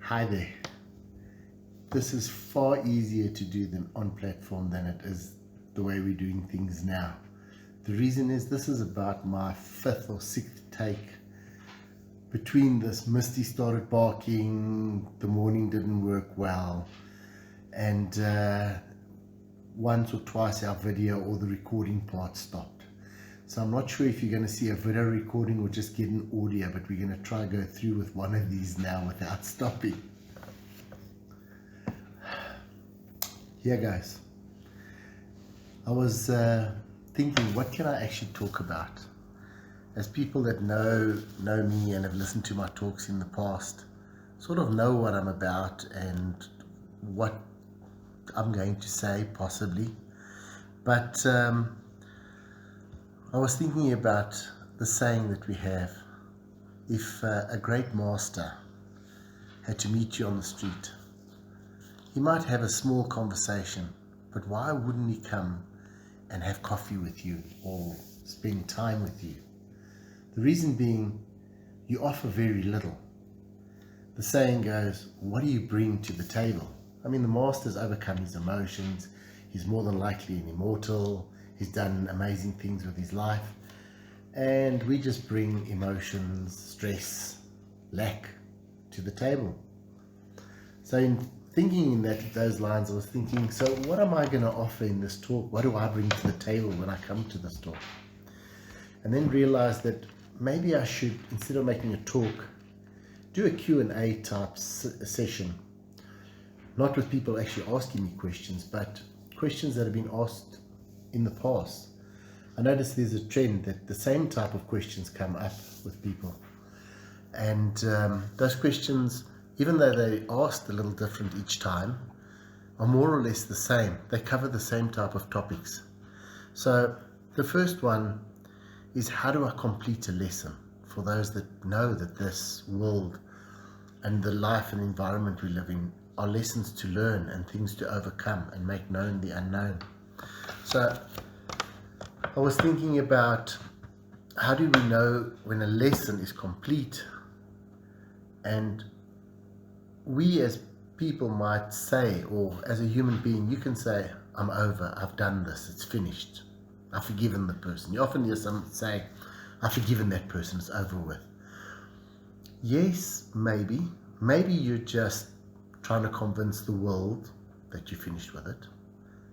Hi there. This is far easier to do than on platform than it is the way we're doing things now. The reason is this is about my fifth or sixth take. Between this, Misty started barking, the morning didn't work well, and once or twice our video or the recording part stopped. So I'm not sure if you're going to see a video recording or just get an audio, but we're going to try go through with one of these now without stopping. Here guys, I was thinking, what can I actually talk about? As people that know me and have listened to my talks in the past, sort of know what I'm about and what I'm going to say possibly. But I was thinking about the saying that we have, if a great master had to meet you on the street, he might have a small conversation, but why wouldn't he come and have coffee with you or spend time with you? The reason being, you offer very little. The saying goes, what do you bring to the table? I mean, the master's overcome his emotions. He's more than likely an immortal. He's done amazing things with his life. And we just bring emotions, stress, lack to the table. So in thinking in those lines, I was thinking, so what am I going to offer in this talk? What do I bring to the table when I come to this talk? And then realized that maybe I should, instead of making a talk, do a Q&A type session. Not with people actually asking me questions, but questions that have been asked in the past. I noticed there's a trend that the same type of questions come up with people. And those questions, even though they asked a little different each time, are more or less the same. They cover the same type of topics. So the first one is, how do I complete a lesson? For those that know that this world and the life and environment we live in are lessons to learn and things to overcome and make known the unknown. So I was thinking about, how do we know when a lesson is complete? And we as people might say, or as a human being, you can say, I'm over, I've done this, it's finished, I've forgiven the person. You often hear someone say, I've forgiven that person, it's over with. Yes, maybe you're just trying to convince the world that you're finished with it.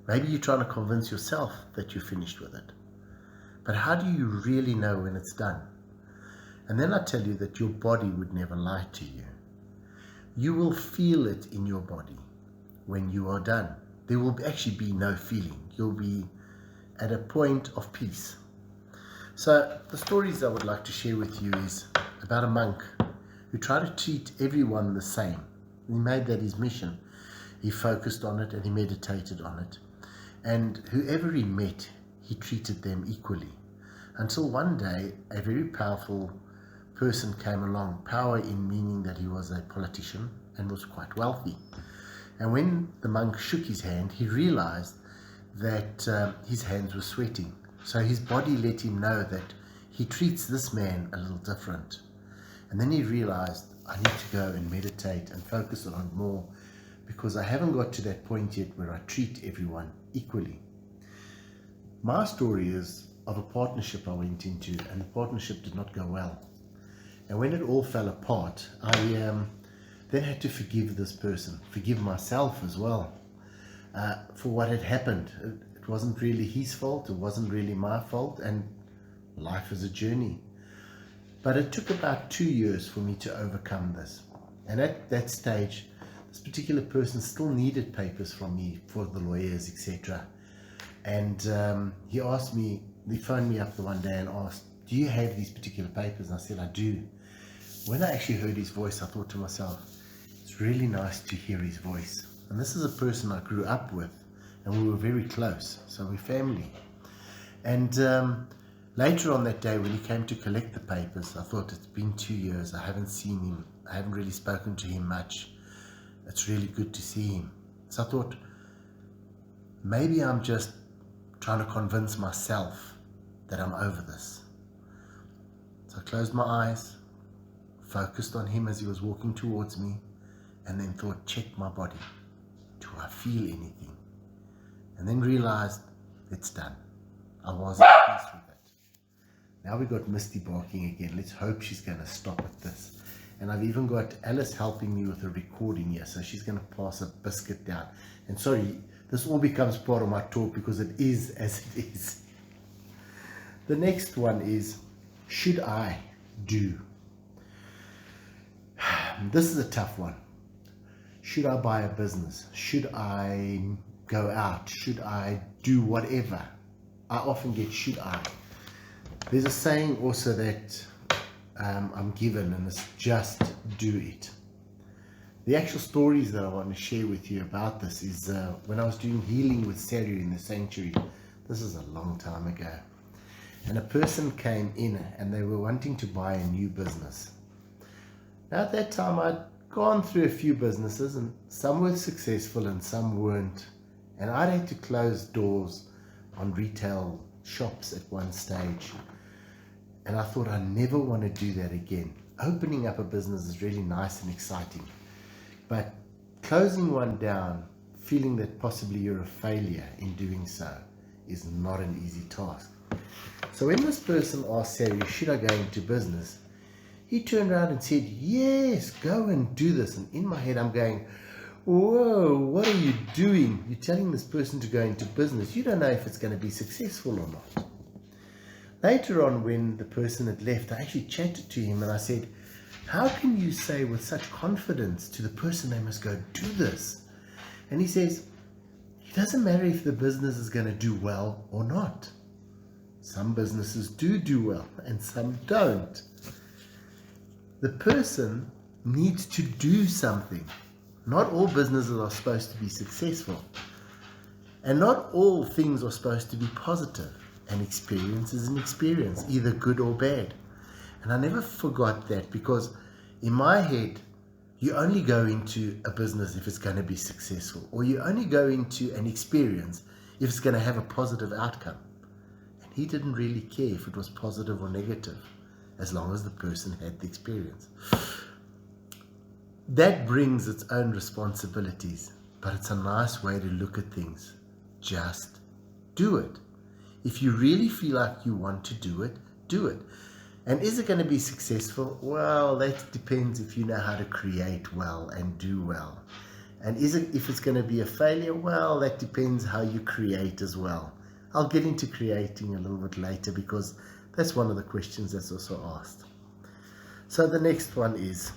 Maybe you're trying to convince yourself that you're finished with it. But how do you really know when it's done? And then I tell you that your body would never lie to you. You will feel it in your body when you are done. There will actually be no feeling. You'll be at a point of peace. So the stories I would like to share with you is about a monk who tried to treat everyone the same. He made that his mission. He focused on it and he meditated on it. And whoever he met, he treated them equally. Until one day, a very powerful person came along. Power in meaning that he was a politician and was quite wealthy. And when the monk shook his hand, he realized that his hands were sweating. So his body let him know that he treats this man a little different. And then he realized, I need to go and meditate and focus on it more, because I haven't got to that point yet where I treat everyone equally. My story is of a partnership I went into, and the partnership did not go well. And when it all fell apart, I then had to forgive this person, forgive myself as well, for what had happened. It wasn't really his fault, it wasn't really my fault, and life is a journey. But it took about 2 years for me to overcome this. And at that stage, this particular person still needed papers from me for the lawyers, etc. And he phoned me up the one day and asked, do you have these particular papers? And I said, I do. When I actually heard his voice, I thought to myself, it's really nice to hear his voice. And this is a person I grew up with, and we were very close, so we're family. And later on that day, when he came to collect the papers, I thought, it's been 2 years, I haven't seen him, I haven't really spoken to him much. It's really good to see him. So I thought, maybe I'm just trying to convince myself that I'm over this. So I closed my eyes, focused on him as he was walking towards me, and then thought, check my body. Do I feel anything? And then realized it's done. I was at peace with it. Now we got Misty barking again. Let's hope she's going to stop at this. And I've even got Alice helping me with the recording here, so she's going to pass a biscuit down. And sorry, this all becomes part of my talk because it is as it is. The next one is, should I do? This is a tough one. Should I buy a business? Should I go out? Should I do whatever? I often get should I. There's a saying also that I'm given, and it's just do it. The actual stories that I want to share with you about this is when I was doing healing with Sari in the sanctuary. This is a long time ago. And a person came in and they were wanting to buy a new business. Now at that time I'd gone through a few businesses, and some were successful and some weren't. And I'd had to close doors on retail shops at one stage. And I thought, I never want to do that again. Opening up a business is really nice and exciting. But closing one down, feeling that possibly you're a failure in doing so, is not an easy task. So when this person asked Sari, should I go into business? He turned around and said, yes, go and do this. And in my head, I'm going, whoa, what are you doing? You're telling this person to go into business. You don't know if it's going to be successful or not. Later on, when the person had left, I actually chatted to him and I said, how can you say with such confidence to the person they must go do this? And he says, it doesn't matter if the business is going to do well or not. Some businesses do well and some don't. The person needs to do something. Not all businesses are supposed to be successful. And not all things are supposed to be positive. An experience is an experience, either good or bad. And I never forgot that, because in my head, you only go into a business if it's going to be successful, or you only go into an experience if it's going to have a positive outcome. And he didn't really care if it was positive or negative, as long as the person had the experience. That brings its own responsibilities, but it's a nice way to look at things. Just do it. If you really feel like you want to do it, do it. And is it going to be successful? Well, that depends if you know how to create well and do well. And if it's going to be a failure? Well, that depends how you create as well. I'll get into creating a little bit later, because that's one of the questions that's also asked. So the next one is,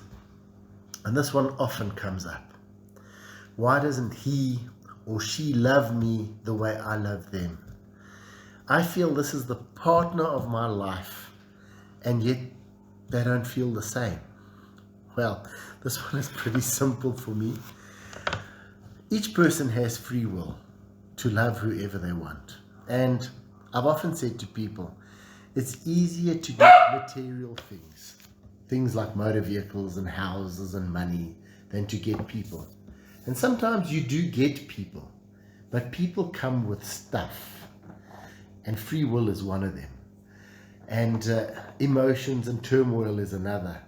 and this one often comes up, why doesn't he or she love me the way I love them? I feel this is the partner of my life, and yet they don't feel the same. Well, this one is pretty simple for me. Each person has free will to love whoever they want. And I've often said to people, it's easier to get material things, things like motor vehicles and houses and money, than to get people. And sometimes you do get people, but people come with stuff. And free will is one of them. And emotions and turmoil is another.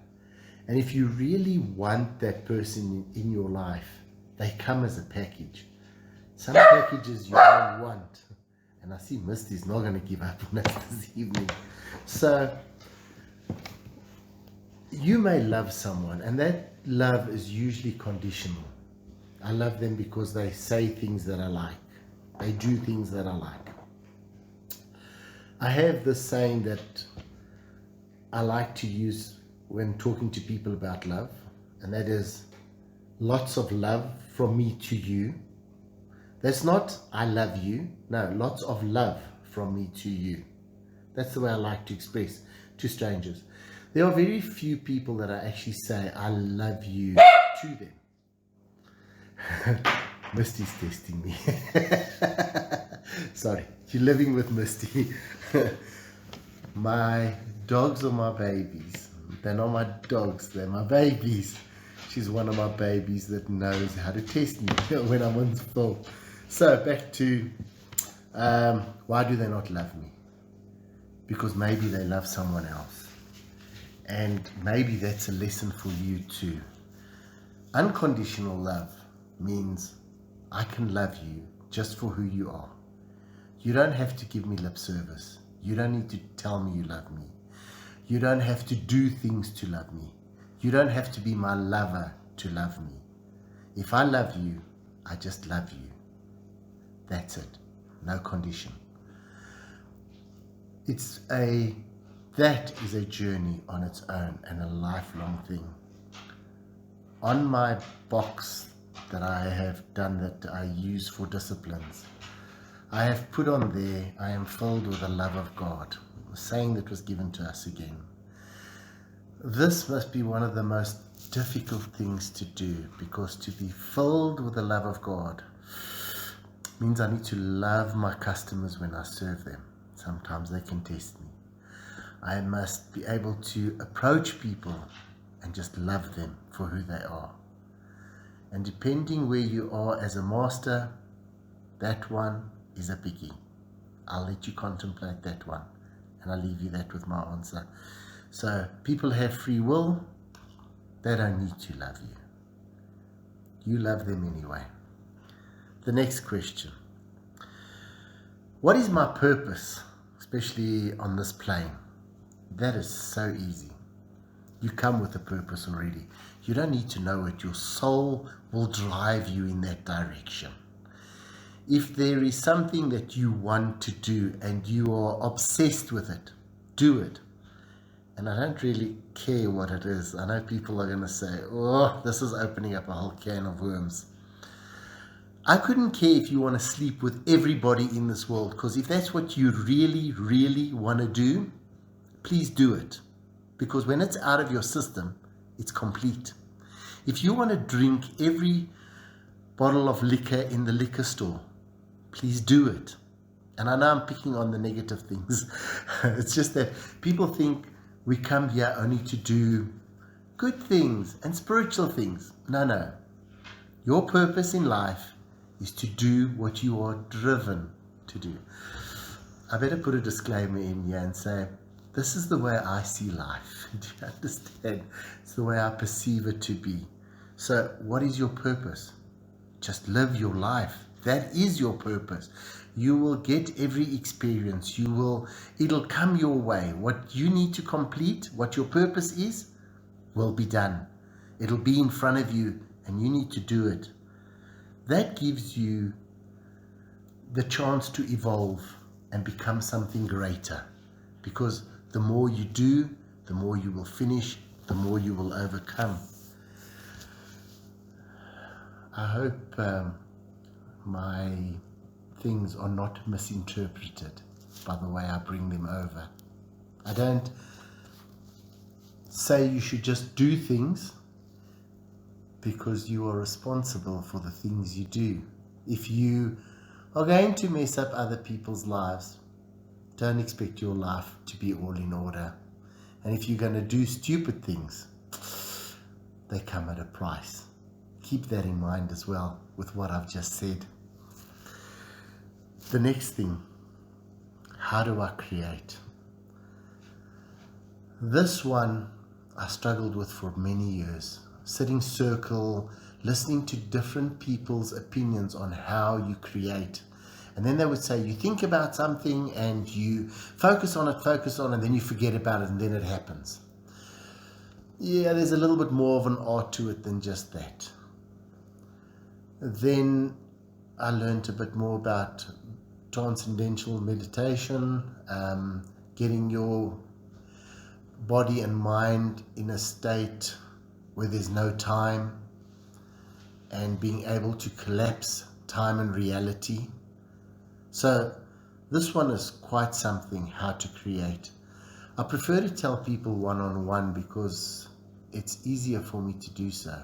And if you really want that person in your life, they come as a package. Some packages you don't want. And I see Misty's not going to give up on us this evening. So you may love someone, and that love is usually conditional. I love them because they say things that I like. They do things that I like. I have this saying that I like to use when talking to people about love, and that is, lots of love from me to you. That's not I love you. No, lots of love from me to you. That's the way I like to express to strangers. There are very few people that I actually say I love you to them. Misty's testing me. Sorry, you're living with Misty. My dogs are my babies. They're not my dogs, they're my babies. She's one of my babies that knows how to test me when I'm on film. So back to why do they not love me? Because maybe they love someone else. And maybe that's a lesson for you too. Unconditional love means I can love you just for who you are. You don't have to give me lip service. You don't need to tell me you love me. You don't have to do things to love me. You don't have to be my lover to love me. If I love you, I just love you. That's it. No condition. That is a journey on its own and a lifelong thing. On my box that I have done, that I use for disciplines, I have put on there, I am filled with the love of God, a saying that was given to us again. This must be one of the most difficult things to do, because to be filled with the love of God means I need to love my customers when I serve them. Sometimes they can test me. I must be able to approach people and just love them for who they are. And depending where you are as a master, that one is a biggie. I'll let you contemplate that one, and I'll leave you that with my answer. So people have free will. They don't need to love you. You love them anyway. The next question. What is my purpose, especially on this plane? That is so easy. You come with a purpose already. You don't need to know it. Your soul will drive you in that direction. If there is something that you want to do and you are obsessed with it, do it. And I don't really care what it is. I know people are going to say, oh, this is opening up a whole can of worms. I couldn't care if you want to sleep with everybody in this world, because if that's what you really, really want to do, please do it. Because when it's out of your system, it's complete. If you want to drink every bottle of liquor in the liquor store, please do it. And I know I'm picking on the negative things. It's just that people think we come here only to do good things and spiritual things. No. Your purpose in life is to do what you are driven to do. I better put a disclaimer in here and say, this is the way I see life. Do you understand? It's the way I perceive it to be. So what is your purpose? Just live your life. That is your purpose. You will get every experience. It'll come your way. What you need to complete, what your purpose is, will be done. It'll be in front of you and you need to do it. That gives you the chance to evolve and become something greater. Because the more you do, the more you will finish, the more you will overcome. I hope my things are not misinterpreted by the way I bring them over. I don't say you should just do things, because you are responsible for the things you do. If you are going to mess up other people's lives, don't expect your life to be all in order. And if you're going to do stupid things, they come at a price. Keep that in mind as well with what I've just said. The next thing, how do I create? This one I struggled with for many years. Sitting circle, listening to different people's opinions on how you create. And then they would say, you think about something and you focus on it, and then you forget about it, and then it happens. Yeah, there's a little bit more of an art to it than just that. Then I learned a bit more about transcendental meditation, getting your body and mind in a state where there's no time, and being able to collapse time and reality. So this one is quite something, how to create. I prefer to tell people one-on-one because it's easier for me to do so.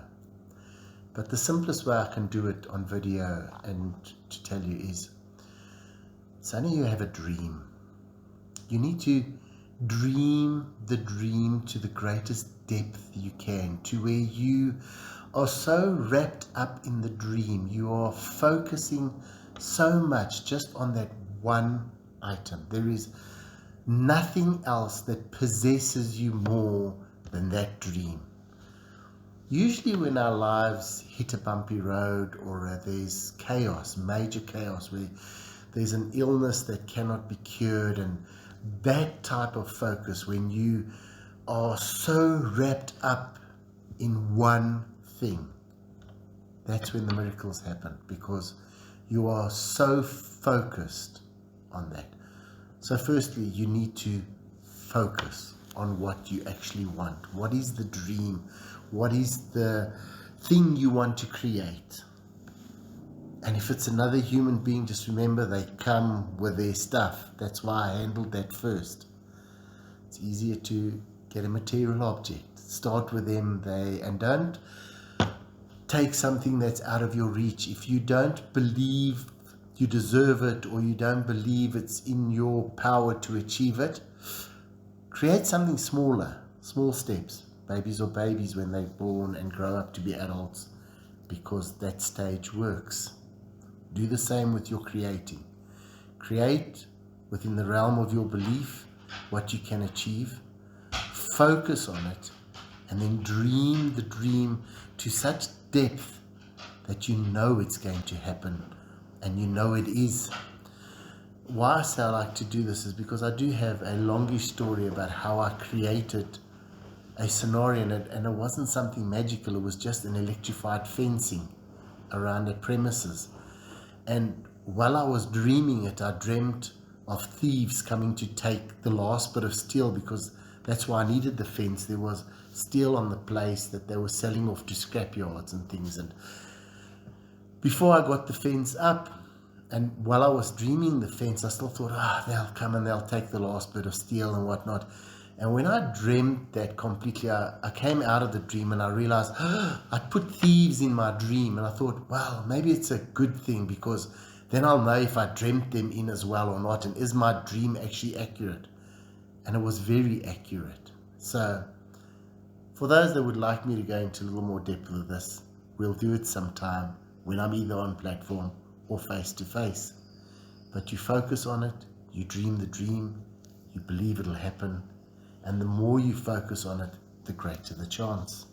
But the simplest way I can do it on video and to tell you is, say you have a dream. You need to dream the dream to the greatest depth you can, to where you are so wrapped up in the dream. You are focusing so much just on that one item. There is nothing else that possesses you more than that dream. Usually when our lives hit a bumpy road, or there's chaos, major chaos, where there's an illness that cannot be cured, and that type of focus, when you are so wrapped up in one thing, that's when the miracles happen, because you are so focused on that. So firstly, you need to focus on what you actually want. What is the dream? What is the thing you want to create? And if it's another human being, just remember they come with their stuff. That's why I handled that first. It's easier to get a material object. Start with them, and don't take something that's out of your reach. If you don't believe you deserve it, or you don't believe it's in your power to achieve it, create something smaller, small steps. Babies are babies when they're born and grow up to be adults, because that stage works. Do the same with your creating. Create within the realm of your belief what you can achieve. Focus on it, and then dream the dream to such depth that you know it's going to happen, and you know it is. Why I say I like to do this is because I do have a longish story about how I created a scenario, and it wasn't something magical. It was just an electrified fencing around the premises. And while I was dreaming it, I dreamt of thieves coming to take the last bit of steel, because that's why I needed the fence. There was steel on the place that they were selling off to scrap yards and things. And before I got the fence up, and while I was dreaming the fence, I still thought, they'll come and they'll take the last bit of steel and whatnot. And when I dreamt that completely, I came out of the dream and I realized I put thieves in my dream. And I thought, well, maybe it's a good thing, because then I'll know if I dreamt them in as well or not. And is my dream actually accurate? And it was very accurate. So for those that would like me to go into a little more depth with this, we'll do it sometime when I'm either on platform or face to face. But you focus on it, you dream the dream, you believe it'll happen. And the more you focus on it, the greater the chance.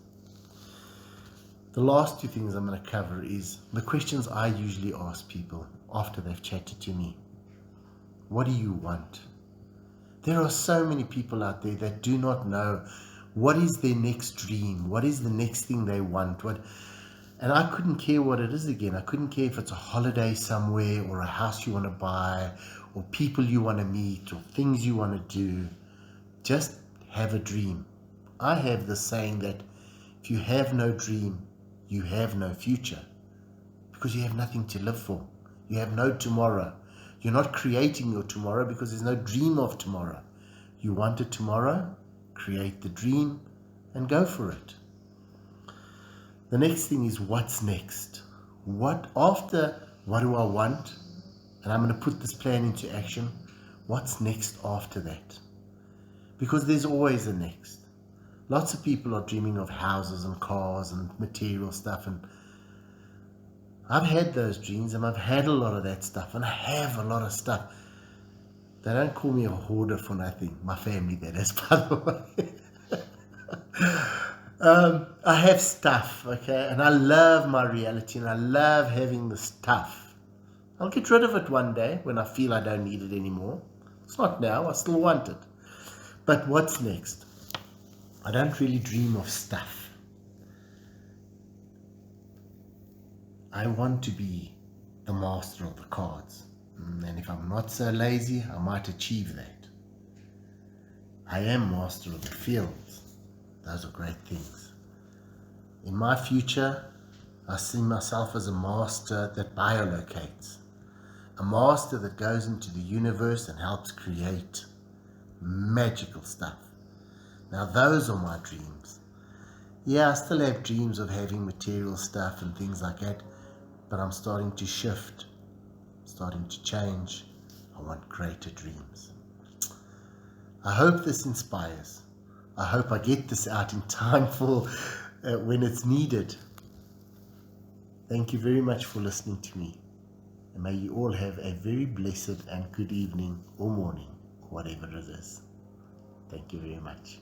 The last two things I'm going to cover is the questions I usually ask people after they've chatted to me. What do you want? There are so many people out there that do not know what is their next dream, what is the next thing they want. And I couldn't care what it is again. I couldn't care if it's a holiday somewhere, or a house you want to buy, or people you want to meet, or things you want to do. Just have a dream. I have the saying that if you have no dream, you have no future, because you have nothing to live for. You have no tomorrow. You're not creating your tomorrow because there's no dream of tomorrow. You want a tomorrow, create the dream and go for it. The next thing is, what's next? After what do I want? And I'm going to put this plan into action. What's next after that? Because there's always a next. Lots of people are dreaming of houses and cars and material stuff, and I've had those dreams, and I've had a lot of that stuff, and I have a lot of stuff. They don't call me a hoarder for nothing. My family, that is, by the way. I have stuff, okay, and I love my reality, and I love having the stuff. I'll get rid of it one day when I feel I don't need it anymore. It's not now. I still want it. But what's next? I don't really dream of stuff. I want to be the master of the cards. And if I'm not so lazy, I might achieve that. I am master of the fields. Those are great things. In my future, I see myself as a master that biolocates. A master that goes into the universe and helps create magical stuff. Now those are my dreams. Yeah, I still have dreams of having material stuff and things like that, but I'm starting to shift, starting to change. I want greater dreams. I hope this inspires. I hope I get this out in time for when it's needed. Thank you very much for listening to me. And may you all have a very blessed and good evening or morning, or whatever it is. Thank you very much.